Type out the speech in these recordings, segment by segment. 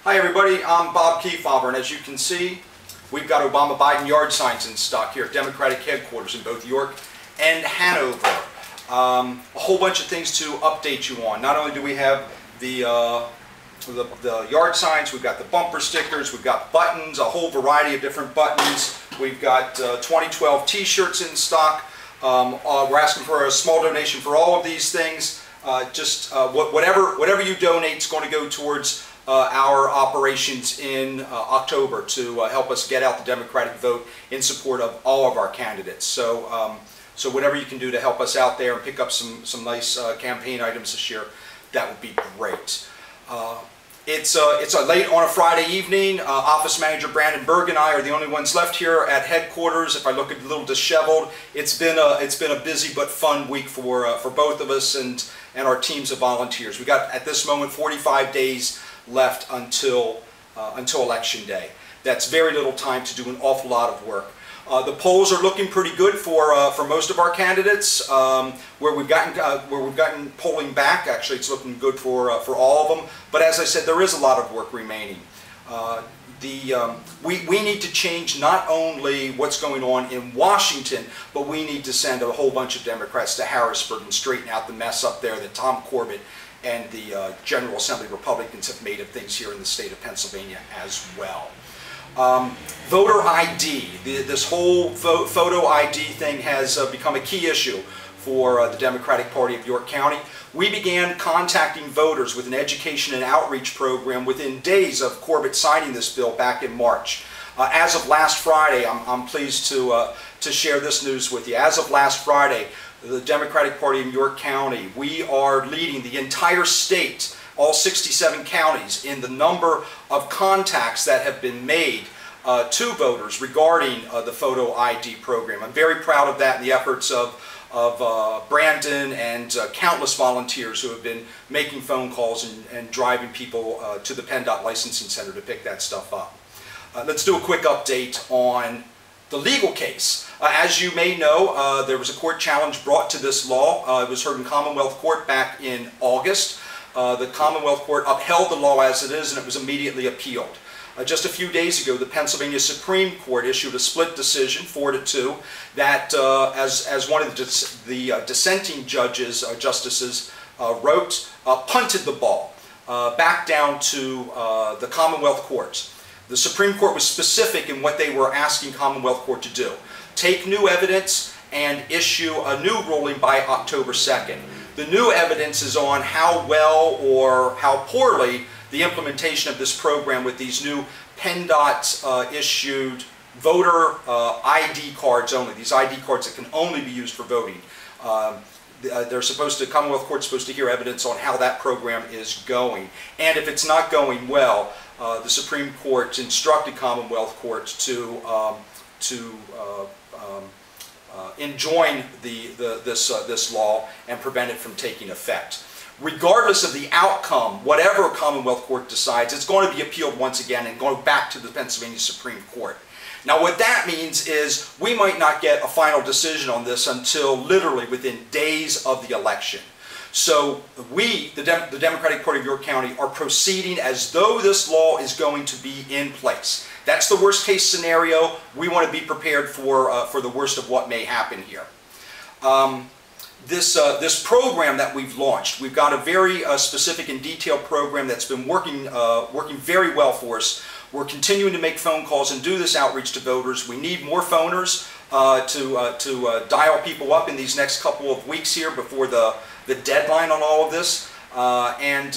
Hi everybody, I'm Bob Kefauver, and as you can see, we've got Obama-Biden yard signs in stock here at Democratic headquarters in both York and Hanover. A whole bunch of things to update you on. Not only do we have the yard signs, we've got the bumper stickers, we've got buttons, a whole variety of different buttons. We've got 2012 t-shirts in stock. We're asking for a small donation for all of these things. Whatever you donate is going to go towards our operations in October to help us get out the Democratic vote in support of all of our candidates. So whatever you can do to help us out there and pick up some nice campaign items this year, that would be great. It's late on a Friday evening. Office Manager Brandon Berg and I are the only ones left here at headquarters. If I look a little disheveled, it's been a busy but fun week for both of us and our teams of volunteers. We got at this moment 45 days left until Election Day. That's very little time to do an awful lot of work. The polls are looking pretty good for most of our candidates. Where we've gotten polling back, actually, it's looking good for all of them. But as I said, there is a lot of work remaining. We need to change not only what's going on in Washington, but we need to send a whole bunch of Democrats to Harrisburg and straighten out the mess up there that Tom Corbett and the General Assembly Republicans have made of things here in the state of Pennsylvania as well. Voter ID, this whole photo ID thing has become a key issue for the Democratic Party of York County. We began contacting voters with an education and outreach program within days of Corbett signing this bill back in March. As of last Friday, I'm pleased to share this news with you. As of last Friday, the Democratic Party in York County, we are leading the entire state, all 67 counties, in the number of contacts that have been made to voters regarding the photo ID program. I'm very proud of that and the efforts of Brandon and countless volunteers who have been making phone calls and driving people to the PennDOT Licensing Center to pick that stuff up. Let's do a quick update on the legal case. As you may know, there was a court challenge brought to this law. It was heard in Commonwealth Court back in August. The Commonwealth Court upheld the law as it is, and it was immediately appealed. Just a few days ago, the Pennsylvania Supreme Court issued a split decision, 4-2, that, as one of the dissenting judges, justices, wrote, punted the ball back down to the Commonwealth Court. The Supreme Court was specific in what they were asking Commonwealth Court to do. Take new evidence and issue a new ruling by October 2nd. The new evidence is on how well or how poorly the implementation of this program with these new PennDOT issued voter ID cards only, these ID cards that can only be used for voting. Commonwealth Court's supposed to hear evidence on how that program is going. And if it's not going well, the Supreme Court instructed Commonwealth Court to enjoin this law and prevent it from taking effect. Regardless of the outcome, whatever Commonwealth Court decides, it's going to be appealed once again and going back to the Pennsylvania Supreme Court. Now what that means is we might not get a final decision on this until literally within days of the election. So we, the Democratic Party of York County, are proceeding as though this law is going to be in place. That's the worst case scenario. We want to be prepared for the worst of what may happen here. This program that we've launched, we've got a very specific and detailed program that's been working very well for us. We're continuing to make phone calls and do this outreach to voters. We need more phoners to dial people up in these next couple of weeks here before the deadline on all of this. And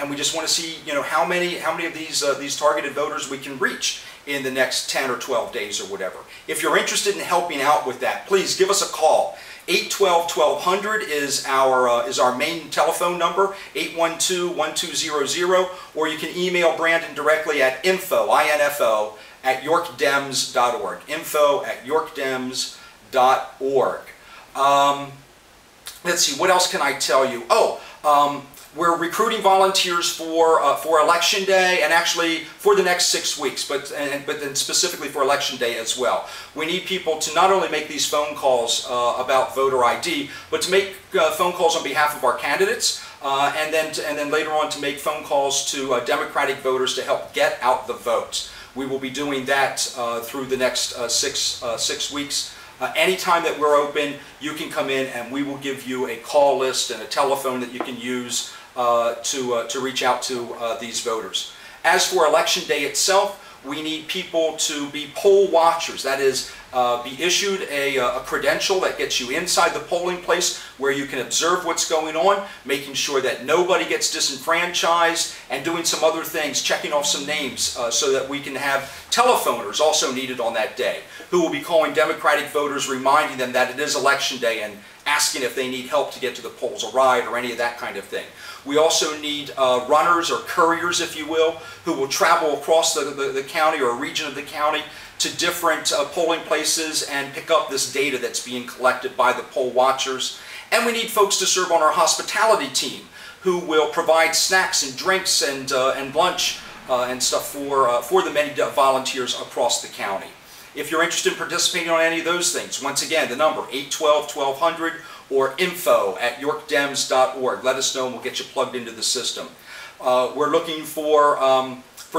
we just want to see, you know, how many of these targeted voters we can reach in the next 10 or 12 days or whatever. If you're interested in helping out with that, please give us a call. 812-1200 is our main telephone number, 812-1200, or you can email Brandon directly at info at yorkdems.org, info@yorkdems.org. Let's see, what else can I tell you? We're recruiting volunteers for Election Day, and actually for the next 6 weeks, but then specifically for Election Day as well. We need people to not only make these phone calls about voter ID, but to make phone calls on behalf of our candidates. and then later on to make phone calls to Democratic voters to help get out the vote. We will be doing that through the next 6 weeks. Anytime that we're open, you can come in and we will give you a call list and a telephone that you can use to reach out to these voters. As for Election Day itself, we need people to be poll watchers. That is, be issued a credential that gets you inside the polling place where you can observe what's going on, making sure that nobody gets disenfranchised, and doing some other things, checking off some names so that we can have telephoners also needed on that day who will be calling Democratic voters, reminding them that it is Election Day and asking if they need help to get to the polls, a ride or any of that kind of thing. We also need runners or couriers, if you will, who will travel across the county or a region of the county to different polling places and pick up this data that's being collected by the poll watchers. And we need folks to serve on our hospitality team who will provide snacks and drinks and lunch and stuff for the many volunteers across the county. If you're interested in participating on any of those things, once again, the number 812-1200 or info@yorkdems.org. Let us know and we'll get you plugged into the system. We're looking for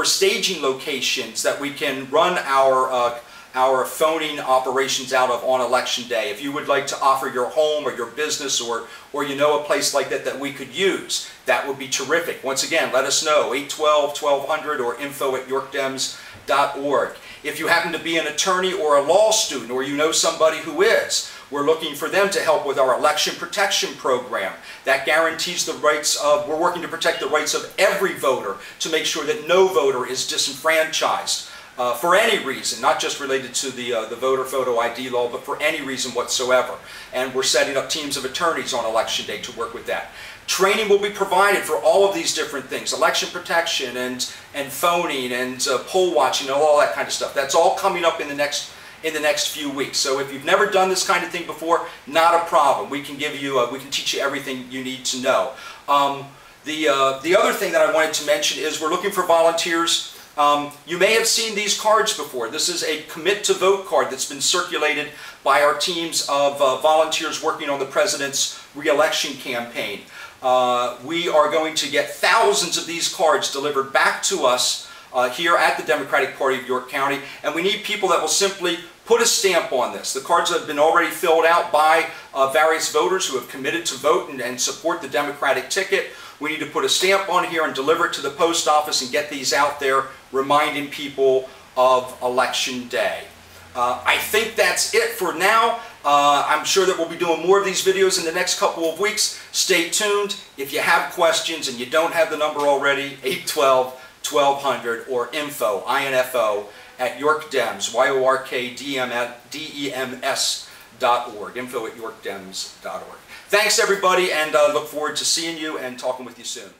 staging locations that we can run our phoning operations out of on Election Day. If you would like to offer your home or your business or you know a place like that that we could use, that would be terrific. Once again, let us know, 812-1200 or info@yorkdems.org. If you happen to be an attorney or a law student or you know somebody who is, we're looking for them to help with our election protection program. That guarantees the rights of, we're working to protect the rights of every voter to make sure that no voter is disenfranchised for any reason, not just related to the voter photo ID law, but for any reason whatsoever. And we're setting up teams of attorneys on Election Day to work with that. Training will be provided for all of these different things, election protection and phoning and poll watching and all that kind of stuff. That's all coming up in the next few weeks. So if you've never done this kind of thing before, not a problem. We can give you, we can teach you everything you need to know. The other thing that I wanted to mention is we're looking for volunteers. You may have seen these cards before. This is a Commit to Vote card that's been circulated by our teams of volunteers working on the President's re-election campaign. We are going to get thousands of these cards delivered back to us here at the Democratic Party of York County, and we need people that will simply put a stamp on this. The cards have been already filled out by various voters who have committed to vote and support the Democratic ticket. We need to put a stamp on here and deliver it to the post office and get these out there reminding people of Election Day. I think that's it for now. I'm sure that we'll be doing more of these videos in the next couple of weeks. Stay tuned. If you have questions and you don't have the number already, 812-1200 or info, @yorkdems, YORKDEMS.org, info@yorkdems.org. Thanks everybody, and look forward to seeing you and talking with you soon.